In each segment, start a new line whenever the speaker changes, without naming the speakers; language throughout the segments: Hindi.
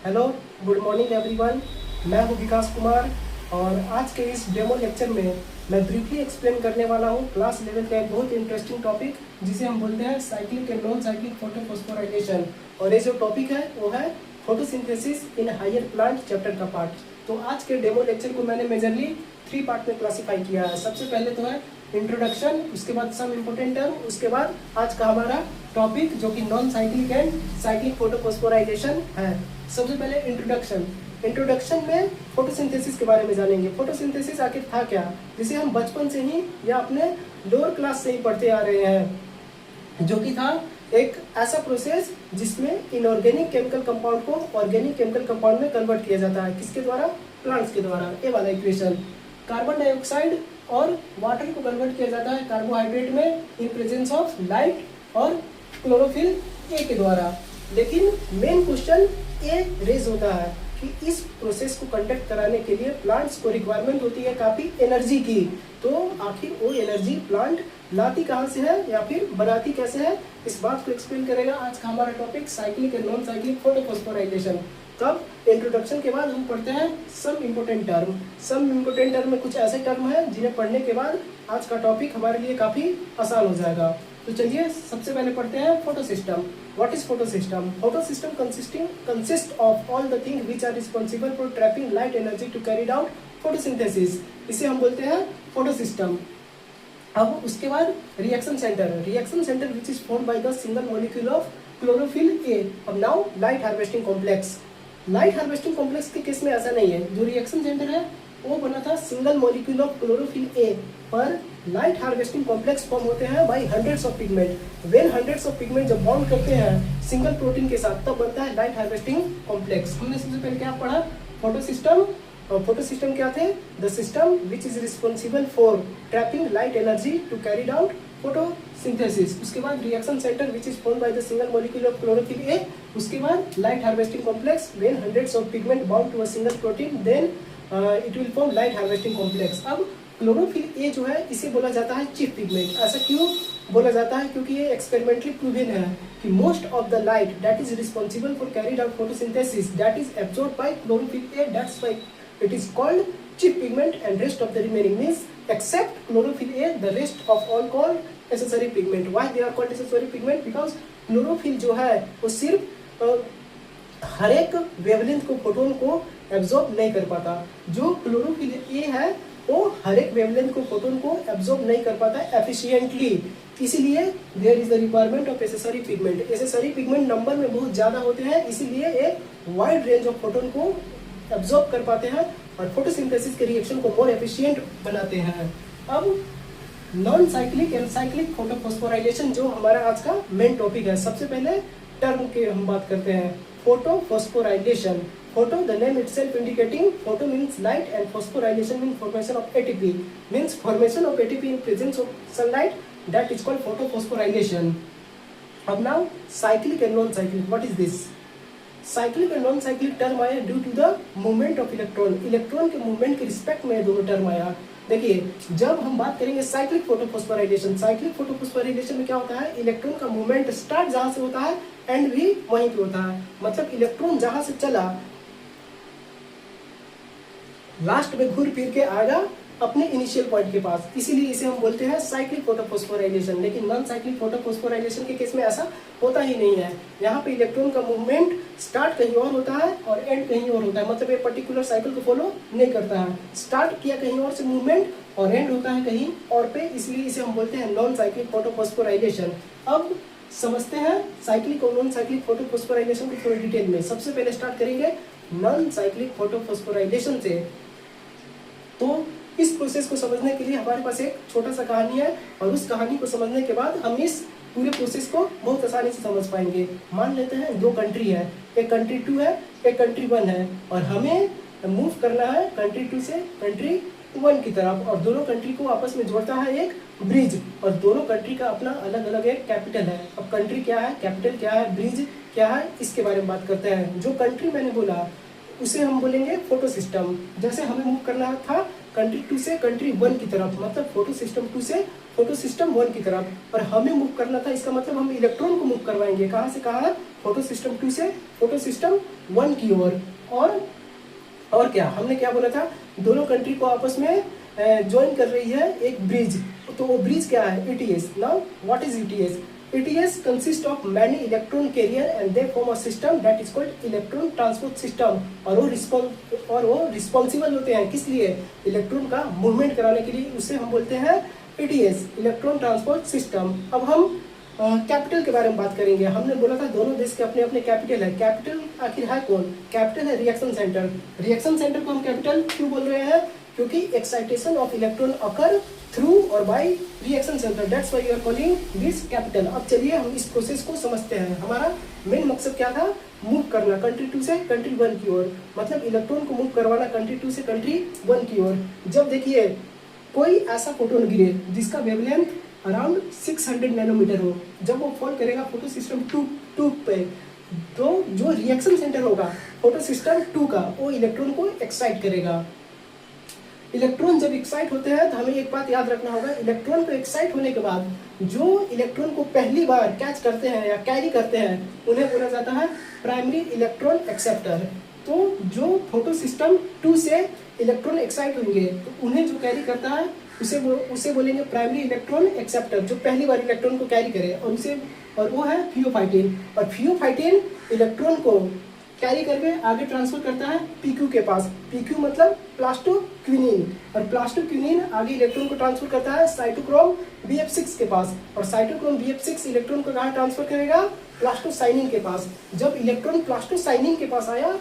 Hello, good morning everyone. मैं हूं विकास कुमार और आज के इस डेमो लेक्चर में मैं ब्रीफली एक्सप्लेन करने वाला हूं क्लास लेवल का एक बहुत इंटरेस्टिंग टॉपिक जिसे हम बोलते हैं cyclic and non cyclic photophosphorylation. और ये जो टॉपिक है वो है photosynthesis in higher plant chapter का पार्ट। तो आज के डेमो लेक्चर को मैंने मेजरली 3 पार्ट में क्लासीफाई किया है। सबसे पहले तो है इंट्रोडक्शन, उसके बाद सम इम्पोर्टेंट टर्म, उसके बाद आज का हमारा टॉपिक जो कि non cyclic and cyclic photophosphorylation है। सबसे पहले इंट्रोडक्शन में फोटोसिंथेसिस के बारे में जानेंगे। फोटोसिंथेसिस आखिर था क्या, जिसे हम बचपन से ही या अपने लोअर क्लास से ही पढ़ते आ रहे हैं, जो कि था एक ऐसा प्रोसेस जिसमें इनऑर्गेनिक केमिकल कंपाउंड को ऑर्गेनिक केमिकल कंपाउंड में कन्वर्ट किया जाता है। किसके द्वारा? प्लांट्स के द्वारा। ये वाला इक्वेशन, कार्बन डाइऑक्साइड और वाटर को कन्वर्ट किया जाता है कार्बोहाइड्रेट में इन प्रेजेंस ऑफ लाइट और क्लोरोफिल ए के द्वारा। लेकिन मेन क्वेश्चन ये रेज होता है कि इस प्रोसेस को कंडक्ट कराने के लिए प्लांट्स को रिक्वायरमेंट होती है काफ़ी एनर्जी की। तो आखिर वो एनर्जी प्लांट लाती कहाँ से है या फिर बनाती कैसे है, इस बात को एक्सप्लेन करेगा आज का हमारा topic cyclic and non cyclic photophosphorylation. तब इंट्रोडक्शन के बाद हम पढ़ते हैं some important term. Some important term में कुछ ऐसे टर्म हैं जिन्हें पढ़ने के बाद आज का टॉपिक हमारे लिए काफ़ी आसान हो जाएगा। तो चलिए सबसे पहले पढ़ते हैं photosystem. What is photosystem? Photosystem consists of all the things which are responsible for trapping light energy to carry out photosynthesis. इसे हम बोलते हैं फोटोसिस्टम। अब उसके बाद reaction centre which is formed by the single molecule of chlorophyll A. अब now light harvesting complex. Light harvesting complex के केस में ऐसा नहीं है। जो रिएक्शन सेंटर है वो बना था single molecule of chlorophyll a, पर लाइट हार्वेस्टिंग कॉम्प्लेक्स फॉर्म होते हैं by hundreds of pigment. When hundreds of pigment जब बॉन्ड करते हैं सिंगल प्रोटीन के साथ तब बनता है लाइट हार्वेस्टिंग कॉम्प्लेक्स। हमने सबसे पहले क्या पढ़ा? फोटोसिस्टम। और फोटोसिस्टम क्या थे? The system which is responsible for trapping light energy to carry out photosynthesis. उसके बाद reaction centre which is formed by the single molecule of chlorophyll A. उसके बाद light harvesting complex when hundreds of pigment bound to a single protein then it will form light harvesting complex. अब क्लोरोफिल ए जो है इसे बोला जाता है चीफ पिगमेंट। ऐसा क्यों बोला जाता है? क्योंकि ये एक्सपेरिमेंटली प्रूवन है कि most of the light that is responsible for carried out photosynthesis that is absorbed bye chlorophyll A, that's why it is called chief pigment, and rest of the remaining means except chlorophyll A the rest of all called accessory pigment. Why they are called accessory pigment? Because chlorophyll जो है वो सिर्फ हर एक वेवलेंथ को फोटोन को एब्जॉर्ब नहीं कर पाता। जो क्लोरोफिल ए है वो हर एक वेवलेंथ को फोटोन को एब्जॉर्ब नहीं कर पाता एफिशिएंटली। इसीलिए there is the requirement of accessory pigment. Accessory pigment number में बहुत ज़्यादा होते हैं, इसीलिए एक वाइड रेंज ऑफ फोटोन को एब्जॉर्ब कर पाते हैं और फोटोसिंथेसिस के रिएक्शन को मोर एफिशिएंट बनाते हैं। अब non cyclic and cyclic photophosphorylation जो हमारा आज का मेन टॉपिक है। सबसे पहले टर्म के हम बात करते हैं photophosphorylation. Photo the name itself indicating photo means light and phosphorylation means formation of ATP, means formation of ATP in presence of sunlight, that is called photophosphorylation. अब now cyclic and non cyclic, what is this? Cyclic and non cyclic term आया due to the movement of electron. Electron के मूवमेंट के रिस्पेक्ट में दोनों टर्म आया। देखिए जब हम बात करेंगे साइक्लिक फोटोफॉस्फोराइलेशन में क्या होता है? इलेक्ट्रॉन का मूवमेंट स्टार्ट जहां से होता है एंड भी वहीं पे होता है। मतलब इलेक्ट्रॉन जहां से चला लास्ट में घूर फिर के आएगा अपने इनिशियल पॉइंट के पास, इसीलिए इसे हम बोलते हैं साइक्लिक फोटोफॉस्फोराइलेशन। लेकिन नॉन साइक्लिक फोटोफॉस्फोराइलेशन के केस में ऐसा होता ही नहीं है। यहाँ पे इलेक्ट्रॉन का मूवमेंट स्टार्ट कहीं और होता है और एंड कहीं और होता है, मतलब ये पर्टिकुलर साइकिल को फॉलो नहीं करता है। स्टार्ट किया कहीं और से मूवमेंट और एंड होता है कहीं और पे, इसलिए इसे हम बोलते हैं नॉन साइक्लिक फोटोफॉस्फोराइलेशन। अब समझते हैं साइक्लिक और नॉन साइक्लिक फोटोफॉस्फोराइलेशन को थोड़ी डिटेल में। सबसे पहले स्टार्ट करेंगे नॉन साइक्लिक फोटोफॉस्फोराइलेशन से। तो इस प्रोसेस को समझने के लिए हमारे पास एक छोटा सा कहानी है और उस कहानी को समझने के बाद हम इस पूरे प्रोसेस को बहुत आसानी से समझ पाएंगे। मान लेते हैं 2 कंट्री है, एक कंट्री 2 है, एक कंट्री 1 है, और हमें मूव करना है कंट्री 2 से कंट्री 1 की तरफ, और दोनों कंट्री को आपस में जोड़ता है एक ब्रिज, और दोनों कंट्री का अपना अलग अलग एक कैपिटल है। अब कंट्री क्या है, कैपिटल क्या है, ब्रिज क्या है, इसके बारे में बात करते हैं। जो कंट्री मैंने बोला उसे हम बोलेंगे फोटो सिस्टम। जैसे हमें मूव करना था कंट्री 2 से कंट्री 1 की तरफ, मतलब फोटो सिस्टम 2 से फोटो सिस्टम 1 की तरफ। और हमें मूव करना था, इसका मतलब हम इलेक्ट्रॉन को मूव करवाएंगे। कहाँ से कहाँ? फोटो सिस्टम 2 से फोटो सिस्टम 1 की ओर। और क्या हमने क्या बोला था? दोनों कंट्री को आपस में ज्वाइन कर रही है एक ब्रिज। तो वो ब्रिज क्या है? ETS. Now what is ETS? ETS consists of many electron carrier and they form a system that is called electron transport system। और वो रिस्पॉन्सिबल होते हैं किस लिए? इलेक्ट्रॉन का मूवमेंट कराने के लिए। उससे हम बोलते हैं ETS, इलेक्ट्रॉन ट्रांसपोर्ट सिस्टम। अब हम कैपिटल के बारे में बात करेंगे। हमने बोला था दोनों देश के अपने अपने कैपिटल है। कैपिटल आखिर है कौन? कैपिटल है रिएक्शन सेंटर। रिएक्शन सेंटर को हम कैपिटल क्यों बोल रहे हैं? क्योंकि excitation of electron occur through और by reaction centre, that's why you are calling this capital. अब चलिए हम इस प्रोसेस को समझते हैं। हमारा मेन मकसद क्या था? मूव करना कंट्री 2 से कंट्री 1 की ओर, मतलब इलेक्ट्रॉन को मूव करवाना कंट्री 2 से कंट्री 1 की ओर। जब देखिए कोई ऐसा फोटोन गिरे जिसका वेवलेंथ अराउंड 600 नैनोमीटर हो, जब वो फॉल करेगा फोटो सिस्टम 2 पे, तो जो रिएक्शन सेंटर होगा फोटो सिस्टम 2 का, वो इलेक्ट्रॉन को एक्साइट करेगा। इलेक्ट्रॉन जब एक्साइट होते हैं तो हमें एक बात याद रखना होगा, इलेक्ट्रॉन को एक्साइट होने के बाद जो इलेक्ट्रॉन को पहली बार कैच करते हैं या कैरी करते हैं उन्हें बोला जाता है प्राइमरी इलेक्ट्रॉन एक्सेप्टर। तो जो फोटो सिस्टम 2 से इलेक्ट्रॉन एक्साइट होंगे तो उन्हें जो कैरी करता है उसे बोलेंगे प्राइमरी इलेक्ट्रॉन एक्सेप्टर, जो पहली बार इलेक्ट्रॉन को कैरी करे। और वो है थियोफाइटिन। और थियोफाइटिन इलेक्ट्रॉन को कैरी करके आगे ट्रांसफर करता है PQ के पास। PQ मतलब प्लास्टोक्विनिन, और प्लास्टोक्विनिन आगे इलेक्ट्रॉन को ट्रांसफर करता है साइटोक्रोम BF6 के पास। और साइटोक्रोम BF6 इलेक्ट्रॉन को कहाँ ट्रांसफर करेगा? प्लास्टोसाइनिन के पास। जब इलेक्ट्रॉन प्लास्टोसाइनिन के पास आया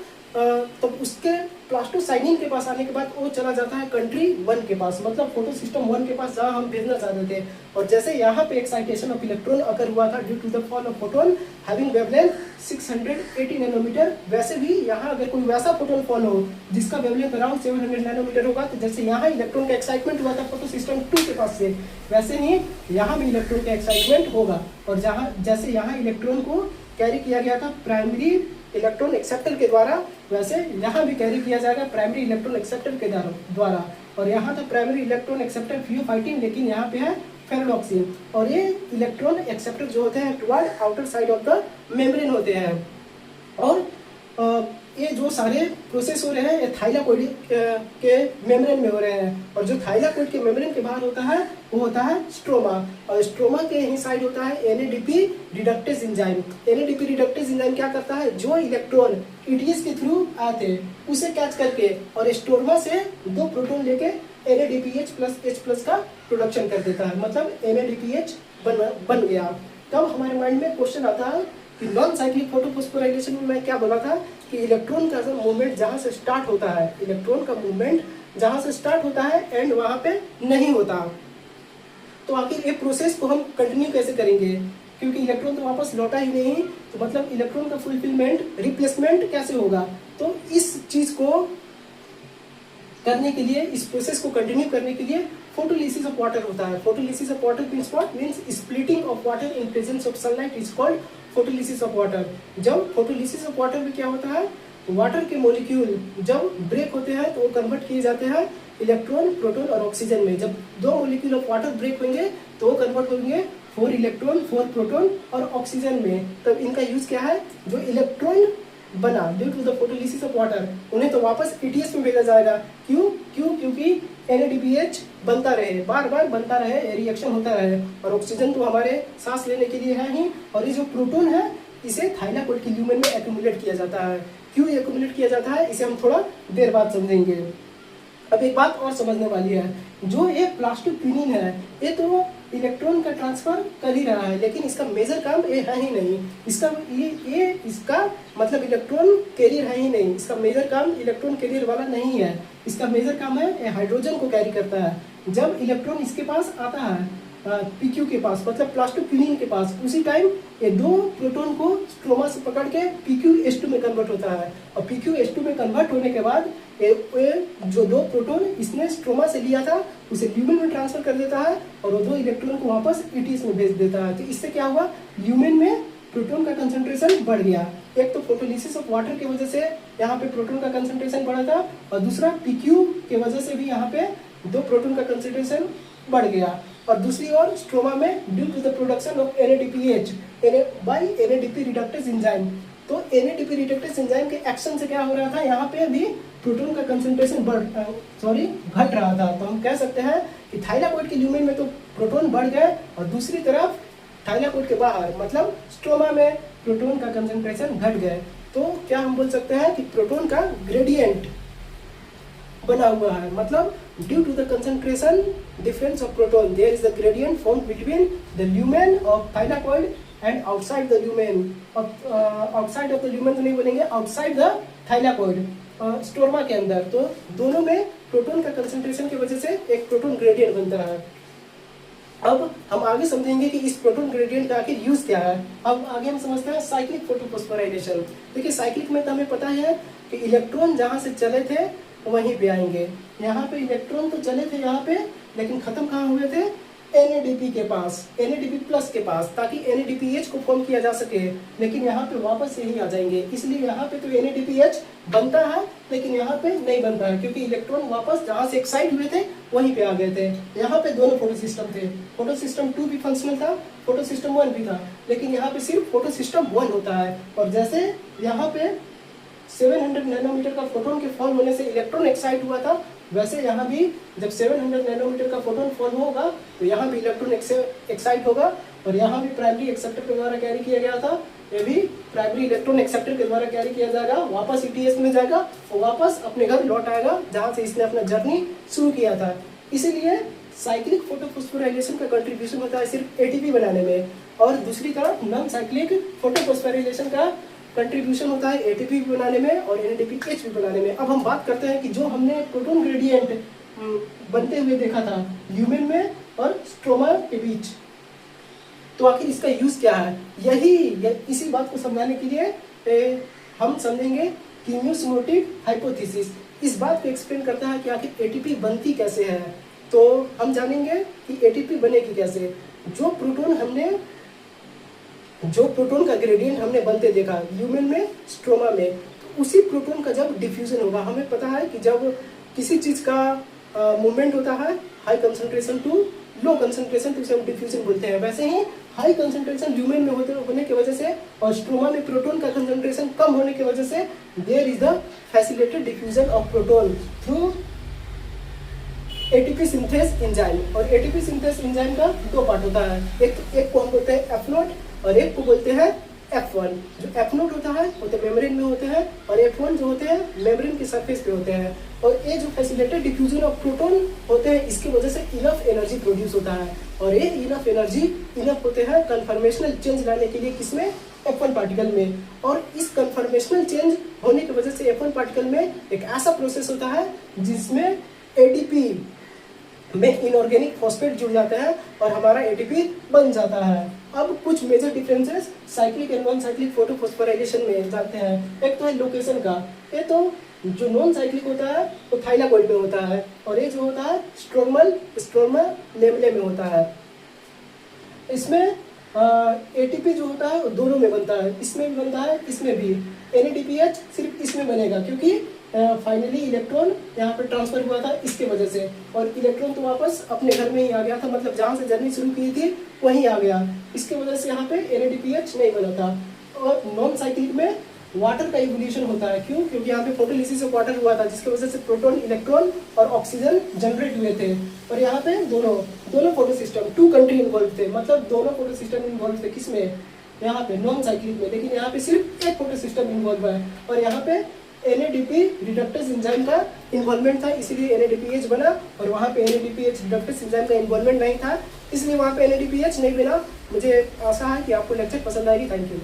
तो उसके प्लास्टोसाइनिन के पास आने के बाद वो चला जाता है कंट्री 1 के पास, मतलब फोटो सिस्टम 1 के पास, जहां हम भेजना चाहते थे। और जैसे यहाँ पे एक्साइटेशन ऑफ इलेक्ट्रॉन अगर हुआ था due to the fall of photon having wavelength 680 nanometre, वैसे भी यहाँ अगर कोई वैसा फोटोन फॉल हो जिसका वेवलेंथ अराउंड 700 नैनोमीटर होगा, तो जैसे यहाँ इलेक्ट्रॉन का एक्साइटमेंट हुआ था फोटो सिस्टम 2 के पास से, वैसे ही यहाँ भी इलेक्ट्रॉन का एक्साइटमेंट होगा। और जैसे यहाँ इलेक्ट्रॉन को कैरी किया गया था प्राइमरी इलेक्ट्रॉन एक्सेप्टर के द्वारा, वैसे यहाँ भी कैरी किया जाएगा प्राइमरी इलेक्ट्रॉन एक्सेप्टर के द्वारा। और यहाँ तो प्राइमरी इलेक्ट्रॉन एक्सेप्टर थियोफाइटिन, लेकिन यहाँ पे है फेरोडॉक्सिन। और ये इलेक्ट्रॉन एक्सेप्टर जो होते हैं toward outer side of the membrane होते हैं। और ये जो सारे प्रोसेस हो रहे हैं ये थाइलाकोइड के मेम्ब्रेन में हो रहे हैं। और जो थाइलाकोइड के मेम्ब्रेन के बाहर होता है वो होता है स्ट्रोमा, और स्ट्रोमा के ही साइड होता है NADP reductase enzyme. NADP reductase enzyme क्या करता है? जो इलेक्ट्रॉन ETS के थ्रू आए थे उसे कैच करके और स्ट्रोमा से 2 प्रोटॉन लेके NADPH+H+ का प्रोडक्शन कर देता है, मतलब NADPH बन गया। तब हमारे माइंड में क्वेश्चन आता है कि नॉन साइक्लिक फोटोफॉस्फोराइलेशन में मैं क्या बोला था कि इलेक्ट्रॉन का मूवमेंट जहाँ से स्टार्ट होता है, इलेक्ट्रॉन का मूवमेंट जहाँ से स्टार्ट होता है एंड वहाँ पे नहीं होता। तो आखिर ये प्रोसेस को हम कंटिन्यू कैसे करेंगे? क्योंकि इलेक्ट्रॉन तो वापस लौटा ही नहीं, तो मतलब इलेक्ट्रॉन का फुलफिलमेंट, रिप्लेसमेंट कैसे होगा? तो इस चीज को करने के लिए, इस प्रोसेस को कंटिन्यू करने के लिए फोटोलिसिस ऑफ वाटर होता है। Photolysis of water means what? Means splitting of water in presence of sunlight is called photolysis of water. जब फोटोलिसिस ऑफ वाटर में क्या होता है? वाटर के मॉलिक्यूल जब ब्रेक होते हैं तो वो कन्वर्ट किए जाते हैं इलेक्ट्रॉन, प्रोटॉन और ऑक्सीजन में। जब 2 मॉलिक्यूल ऑफ वाटर ब्रेक होंगे तो वो कन्वर्ट होंगे 4 इलेक्ट्रॉन, 4 प्रोटॉन और ऑक्सीजन में। तब इनका यूज क्या है? जो इलेक्ट्रॉन बना due to the photolysis of water, उन्हें तो वापस ETS में भेजा जाएगा। क्यों? क्योंकि NADPH बनता रहे, बार बार बनता रहे, रिएक्शन होता रहे। और ऑक्सीजन तो हमारे सांस लेने के लिए है ही, और ये जो प्रोटॉन है इसे थाइलाकोइड के ल्यूमेन में एक्यूमुलेट किया जाता है। क्यों एक्यूमुलेट किया जाता है इसे हम थोड़ा देर बाद समझेंगे। अब एक बात और समझने वाली है, जो ये प्लास्टोक्विनिन है ये तो इलेक्ट्रॉन का ट्रांसफर कर ही रहा है, लेकिन इसका मेजर काम ये है ही नहीं। इसका मतलब इलेक्ट्रॉन कैरियर है ही नहीं, इसका मेजर काम इलेक्ट्रॉन कैरियर वाला नहीं है। इसका मेजर काम है ये हाइड्रोजन को कैरी करता है। जब इलेक्ट्रॉन इसके पास आता है PQ के पास, मतलब प्लास्टोक्विनिन के पास, उसी टाइम ये 2 प्रोटॉन को स्ट्रोमा से पकड़ के PQH2 में कन्वर्ट होता है। और PQH2 में कन्वर्ट होने के बाद ये जो 2 प्रोटॉन इसने स्ट्रोमा से लिया था उसे ल्यूमेन में ट्रांसफर कर देता है, और वो 2 इलेक्ट्रॉन को वापस ETS में भेज देता है। तो इससे क्या हुआ? ल्यूमेन में प्रोटॉन का कंसंट्रेशन बढ़ गया। एक तो फोटोलिसिस ऑफ वाटर की वजह से यहाँ पे प्रोटॉन का कंसंट्रेशन बढ़ा था, और दूसरा PQ के वजह से भी यहाँ पे दो प्रोटॉन का कंसंट्रेशन बढ़ गया। और दूसरी ओर स्ट्रोमा में due to the production of NADPH by NADP reductase enzyme, तो NADP रिडक्टेज एंजाइम के एक्शन से क्या हो रहा था, यहाँ पे भी प्रोटॉन का कंसंट्रेशन घट रहा था। तो हम कह सकते हैं कि थाइलाकोइड के ल्यूमेन में तो प्रोटॉन बढ़ गए और दूसरी तरफ थाइलाकोइड के बाहर मतलब स्ट्रोमा में प्रोटॉन का कंसंट्रेशन घट गए। तो क्या हम बोल सकते हैं कि प्रोटॉन का ग्रेडियंट बना हुआ है, मतलब due to the concentration difference of proton there is the gradient form between the lumen of thylakoid and outside the lumen. Outside of the lumen तो नहीं बोलेंगे, आउटसाइड द थाइलाकोइड स्ट्रोमा के अंदर। तो दोनों में प्रोटॉन का कंसंट्रेशन की वजह से एक प्रोटॉन ग्रेडियंट बनता है। अब हम आगे समझेंगे कि इस प्रोटॉन ग्रेडियंट का आखिर यूज क्या है। अब आगे हम समझते हैं साइक्लिक फोटोफॉस्फोराइलेशन। देखिए साइक्लिक में तो हमें पता है कि इलेक्ट्रॉन जहाँ से चले थे वहीं पे आएंगे। यहाँ पे इलेक्ट्रॉन तो चले थे यहाँ पे, लेकिन खत्म कहाँ हुए थे, NADP के पास, NADP प्लस के पास, ताकि NADPH को फॉर्म किया जा सके। लेकिन यहाँ पे वापस यही आ जाएंगे, इसलिए यहाँ पे तो NADPH बनता है लेकिन यहाँ पे नहीं बनता है, क्योंकि इलेक्ट्रॉन वापस जहाँ से एक्साइट हुए थे वहीं पे आ गए थे। यहाँ पे दोनों फोटो सिस्टम थे, फोटो सिस्टम 2 भी फंक्शनल था, फोटो सिस्टम 1 भी था, लेकिन यहाँ पे सिर्फ फोटो सिस्टम 1 होता है। और जैसे यहाँ पे 700 नैनोमीटर का फोटोन के फॉल होने से इलेक्ट्रॉन एक्साइट हुआ था, वैसे यहाँ भी जब 700 नैनोमीटर का फोटोन फॉल होगा तो यहाँ भी इलेक्ट्रॉन एक्साइट होगा। और यहाँ भी प्राइमरी एक्सेप्टर के द्वारा कैरी किया गया था, ये भी प्राइमरी इलेक्ट्रॉन एक्सेप्टर के द्वारा कैरी किया जाएगा, वापस ETS में जाएगा और वापस अपने घर लौट आएगा जहाँ से इसने अपना जर्नी शुरू किया था। इसीलिए साइक्लिक फोटोफॉस्फोराइलेशन का कंट्रीब्यूशन होता है सिर्फ ATP बनाने में, और दूसरी तरफ नॉन साइक्लिक फोटोफॉस्फोराइलेशन का कंट्रीब्यूशन होता है ATP बनाने में और NADPH भी बनाने में। अब हम बात करते हैं कि जो हमने प्रोटॉन ग्रेडियंट बनते हुए देखा था ल्यूमेन में और स्ट्रोमा के बीच, तो आखिर इसका यूज क्या है, इसी बात को समझाने के लिए हम समझेंगे कीमियोसिनेटिक हाइपोथेसिस। इस बात को एक्सप्लेन करता है कि आखिर ATP बनती कैसे है। तो हम जानेंगे कि ATP बनेगी कैसे। जो प्रोटॉन का ग्रेडियंट हमने बनते देखा ल्यूमेन में स्ट्रोमा में, तो उसी प्रोटॉन का जब डिफ्यूजन होगा, हमें पता है कि जब किसी चीज का मूवमेंट होता है high concentration to low concentration, तो उसे हम डिफ्यूजन बोलते हैं। वैसे ही हाई कंसंट्रेशन ल्यूमेन में होने की वजह से और स्ट्रोमा में प्रोटॉन का कंसंट्रेशन कम होने की वजह से there is the facilitated diffusion of proton through ATP synthase enzyme. और ATP सिंथेस एंजाइम का 2 पार्ट होता है, एक को हम बोलते हैं F0 और एक को बोलते हैं F1। जो F0 होता है वो तो मेम्ब्रेन में होते हैं और F1 जो होते हैं मेम्ब्रेन के सरफेस पे होते हैं। और ये जो फैसिलिटेटेड डिफ्यूजन ऑफ प्रोटॉन होते हैं, इसकी वजह से इनफ एनर्जी प्रोड्यूस होता है। और ये इनफ एनर्जी इनफ होते हैं कन्फर्मेशनल चेंज लाने के लिए, किसमें, F1 पार्टिकल में। और इस कन्फर्मेशनल चेंज होने की वजह से F1 पार्टिकल में एक ऐसा प्रोसेस होता है जिसमें ATP में इनऑर्गेनिक फॉस्फेट जुड़ जाता है और हमारा ATP बन जाता है। अब कुछ major differences cyclic and non cyclic photophosphorylation में जानते हैं। एक तो है लोकेशन का, ये तो जो नॉन साइक्लिक होता है वो थाइलाकोइड में होता है और ये जो होता है स्ट्रोमा लेमले में होता है। इसमें ATP जो होता है वो दोनों में बनता है, इसमें भी बनता है इसमें भी। NADPH सिर्फ इसमें बनेगा क्योंकि फाइनली इलेक्ट्रॉन यहाँ पे ट्रांसफर हुआ था इसके वजह से, और इलेक्ट्रॉन तो वापस अपने घर में ही आ गया था, मतलब जहाँ से जर्नी शुरू की थी वहीं आ गया। इसके वजह से यहाँ पे NADPH नहीं बना था। और नॉन साइक्लिक में वाटर का इवोल्यूशन होता है, क्यों, क्योंकि यहाँ पे फोटोलिसिस ऑफ वाटर हुआ था जिसकी वजह से प्रोटॉन, इलेक्ट्रॉन और ऑक्सीजन जनरेट हुए थे। और यहाँ पे दोनों फोटो सिस्टम 2 कंट्री इन्वॉल्व थे, मतलब दोनों फोटो सिस्टम इन्वॉल्व थे किसमें, यहाँ पे नॉन साइक्लिक में। लेकिन यहाँ पे सिर्फ एक फोटो सिस्टम इन्वॉल्व है और यहाँ पे NADP रिडक्टेज एंजाइम का इन्वॉल्वमेंट था, इसलिए NADPH बना। और वहाँ पे NADPH रिडक्टेज एंजाइम का इन्वॉल्वमेंट नहीं था, इसलिए वहाँ पे NADPH नहीं बना। मुझे आशा है कि आपको लेक्चर पसंद आएगी। Thank you.